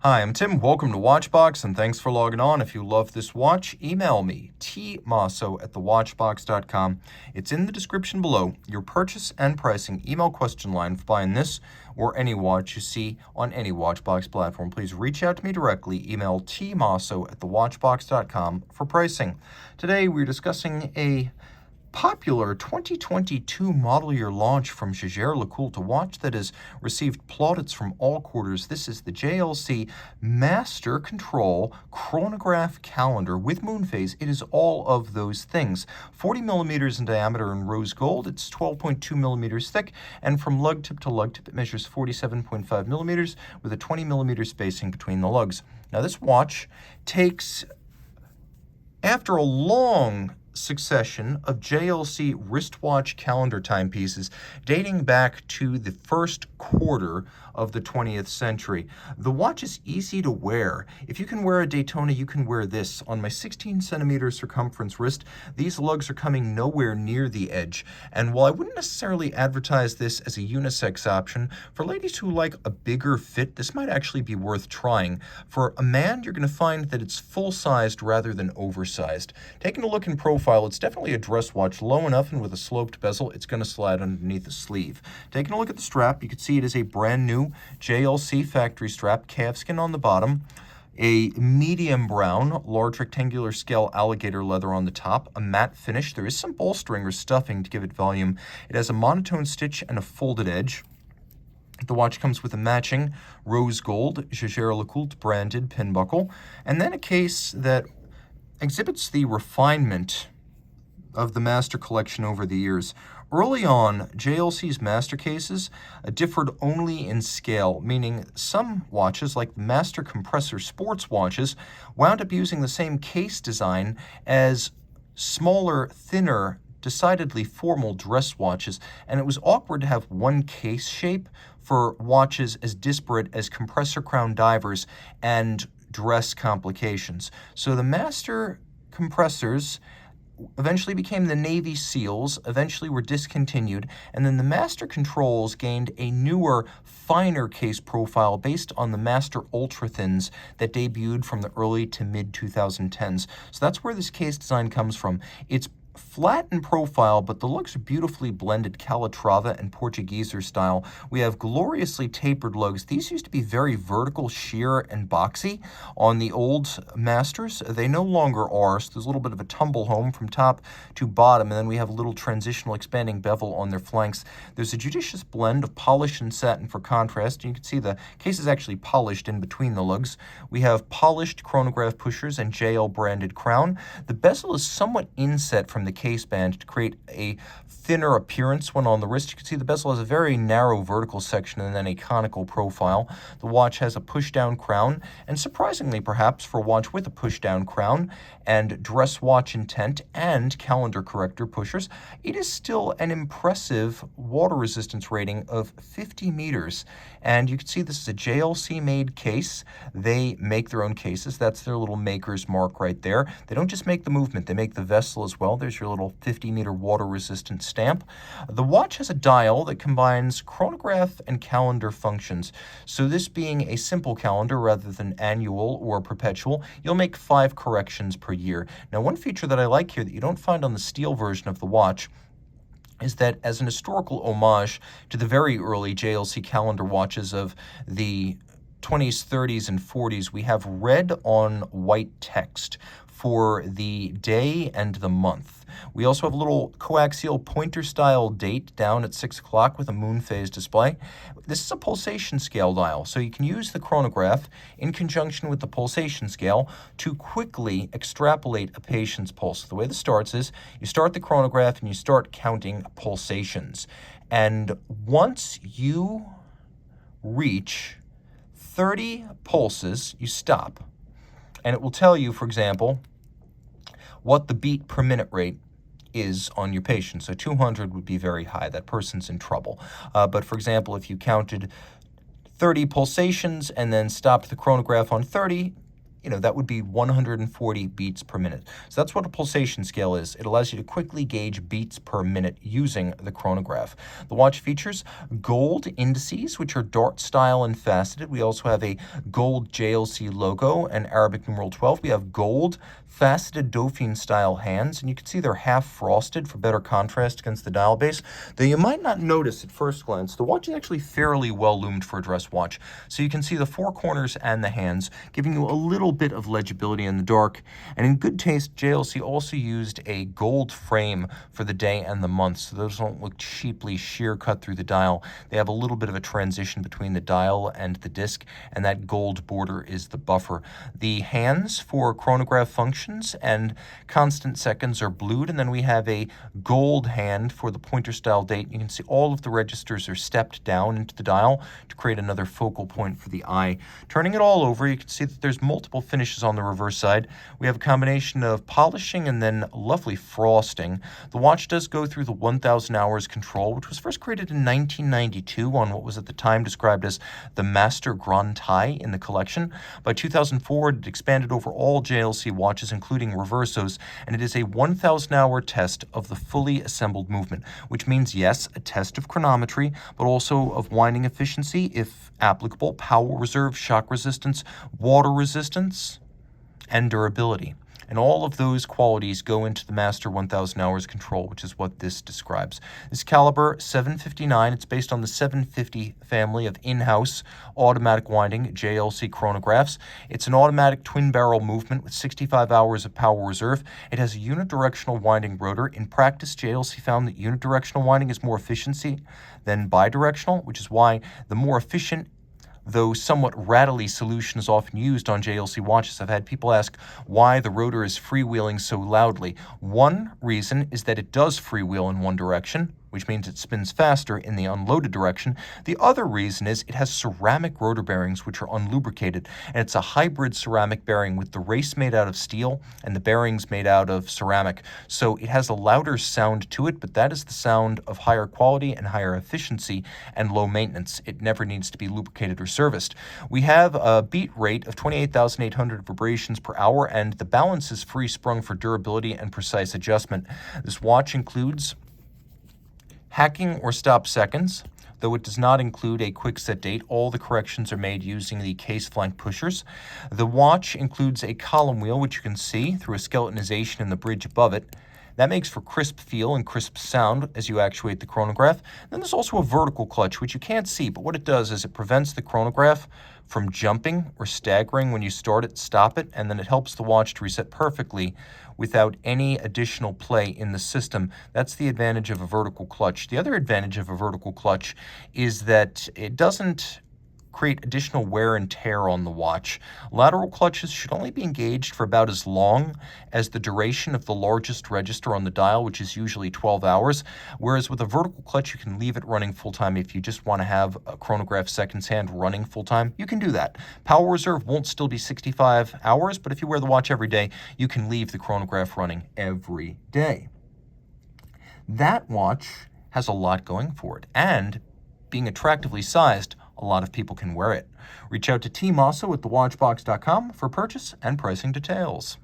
Hi, I'm Tim. Welcome to Watchbox, and thanks for logging on. If you love this watch, email me, tmosso@thewatchbox.com. It's in the description below. Your purchase and pricing email question line for buying this or any watch you see on any Watchbox platform. Please reach out to me directly. Email tmosso@thewatchbox.com for pricing. Today, we're discussing a popular 2022 model year launch from Jaeger-LeCoultre watch that has received plaudits from all quarters. This is the JLC Master Control Chronograph calendar with moonphase. It is all of those things. 40 millimeters in diameter in rose gold. It's 12.2 millimeters thick, and from lug tip to lug tip, it measures 47.5 millimeters with a 20 millimeter spacing between the lugs. Now, this watch takes, after a long succession of JLC wristwatch calendar timepieces dating back to the first quarter of the 20th century. The watch is easy to wear. If you can wear a Daytona, you can wear this. On my 16 centimeter circumference wrist, these lugs are coming nowhere near the edge. And while I wouldn't necessarily advertise this as a unisex option, for ladies who like a bigger fit, this might actually be worth trying. For a man, you're going to find that it's full-sized rather than oversized. Taking a look in profile, it's definitely a dress watch, low enough, and with a sloped bezel, it's going to slide underneath the sleeve. Taking a look at the strap, you can see it is a brand new JLC factory strap, calfskin on the bottom, a medium brown, large rectangular scale alligator leather on the top, a matte finish. There is some bolstering or stuffing to give it volume. It has a monotone stitch and a folded edge. The watch comes with a matching rose gold Jaeger-LeCoultre branded pin buckle, and then a case that exhibits the refinement of the Master collection over the years. Early on, JLC's Master cases differed only in scale, meaning some watches, like the Master Compressor sports watches, wound up using the same case design as smaller, thinner, decidedly formal dress watches, and it was awkward to have one case shape for watches as disparate as compressor crown divers and dress complications. So the Master compressors eventually became the Navy SEALs, eventually were discontinued, and then the Master Controls gained a newer, finer case profile based on the Master Ultra Thins that debuted from the early to mid-2010s. So that's where this case design comes from. It's flat in profile, but the lugs are beautifully blended Calatrava and Portugueser style. We have gloriously tapered lugs. These used to be very vertical, sheer, and boxy on the old Masters. They no longer are, so there's a little bit of a tumble home from top to bottom, and then we have a little transitional expanding bevel on their flanks. There's a judicious blend of polish and satin for contrast, and you can see the case is actually polished in between the lugs. We have polished chronograph pushers and JL branded crown. The bezel is somewhat inset from the case band to create a thinner appearance when on the wrist. You can see the bezel has a very narrow vertical section and then a conical profile. The watch has a push-down crown, and surprisingly perhaps for a watch with a push-down crown and dress watch intent and calendar corrector pushers, it is still an impressive water resistance rating of 50 meters. And you can see this is a JLC made case. They make their own cases. That's their little maker's mark right there. They don't just make the movement, they make the vessel as well. There's your little 50-meter water-resistant stamp. The watch has a dial that combines chronograph and calendar functions. So this being a simple calendar rather than annual or perpetual, you'll make 5 corrections per year. Now, one feature that I like here that you don't find on the steel version of the watch is that as an historical homage to the very early JLC calendar watches of the 20s, 30s, and 40s, we have red on white text for the day and the month. We also have a little coaxial pointer-style date down at 6 o'clock with a moonphase display. This is a pulsation scale dial, so you can use the chronograph in conjunction with the pulsation scale to quickly extrapolate a patient's pulse. The way this starts is you start the chronograph and you start counting pulsations. And once you reach 30 pulses, you stop. And it will tell you, for example, what the beat per minute rate is on your patient. So 200 would be very high. That person's in trouble. But for example, if you counted 30 pulsations and then stopped the chronograph on 30, that would be 140 beats per minute. So that's what a pulsation scale is. It allows you to quickly gauge beats per minute using the chronograph. The watch features gold indices, which are dart style and faceted. We also have a gold JLC logo and Arabic numeral 12. We have gold faceted Dauphine style hands, and you can see they're half frosted for better contrast against the dial base. Though you might not notice at first glance, the watch is actually fairly well loomed for a dress watch. So you can see the four corners and the hands, giving you a little bit of legibility in the dark. And in good taste, JLC also used a gold frame for the day and the month, so those don't look cheaply sheer cut through the dial. They have a little bit of a transition between the dial and the disc, and that gold border is the buffer. The hands for chronograph functions and constant seconds are blued, and then we have a gold hand for the pointer style date. You can see all of the registers are stepped down into the dial to create another focal point for the eye. Turning it all over, you can see that there's multiple finishes on the reverse side. We have a combination of polishing and then lovely frosting. The watch does go through the 1,000 hours control, which was first created in 1992 on what was at the time described as the Master Grand Tie in the collection. By 2004, it expanded over all JLC watches, including reversos, and it is a 1,000-hour test of the fully assembled movement, which means, yes, a test of chronometry, but also of winding efficiency, if applicable, power reserve, shock resistance, water resistance, and durability. And all of those qualities go into the Master 1,000 Hours Control, which is what this describes. This caliber 759, it's based on the 750 family of in-house automatic winding JLC chronographs. It's an automatic twin-barrel movement with 65 hours of power reserve. It has a unidirectional winding rotor. In practice, JLC found that unidirectional winding is more efficiency than bidirectional, which is why the more efficient, though somewhat rattly, solution is often used on JLC watches. I've had people ask why the rotor is freewheeling so loudly. One reason is that it does freewheel in one direction, which means it spins faster in the unloaded direction. The other reason is it has ceramic rotor bearings, which are unlubricated, and it's a hybrid ceramic bearing with the race made out of steel and the bearings made out of ceramic. So it has a louder sound to it, but that is the sound of higher quality and higher efficiency and low maintenance. It never needs to be lubricated or serviced. We have a beat rate of 28,800 vibrations per hour, and the balance is free sprung for durability and precise adjustment. This watch includes hacking or stop seconds, though it does not include a quick set date. All the corrections are made using the case flank pushers. The watch includes a column wheel, which you can see through a skeletonization in the bridge above it. That makes for crisp feel and crisp sound as you actuate the chronograph. Then there's also a vertical clutch, which you can't see, but what it does is it prevents the chronograph from jumping or staggering when you start it, stop it, and then it helps the watch to reset perfectly without any additional play in the system. That's the advantage of a vertical clutch. The other advantage of a vertical clutch is that it doesn't create additional wear and tear on the watch. Lateral clutches should only be engaged for about as long as the duration of the largest register on the dial, which is usually 12 hours, whereas with a vertical clutch, you can leave it running full-time. If you just want to have a chronograph seconds hand running full-time, you can do that. Power reserve won't still be 65 hours, but if you wear the watch every day, you can leave the chronograph running every day. That watch has a lot going for it, and being attractively sized, a lot of people can wear it. Reach out to Team Mosso at thewatchbox.com for purchase and pricing details.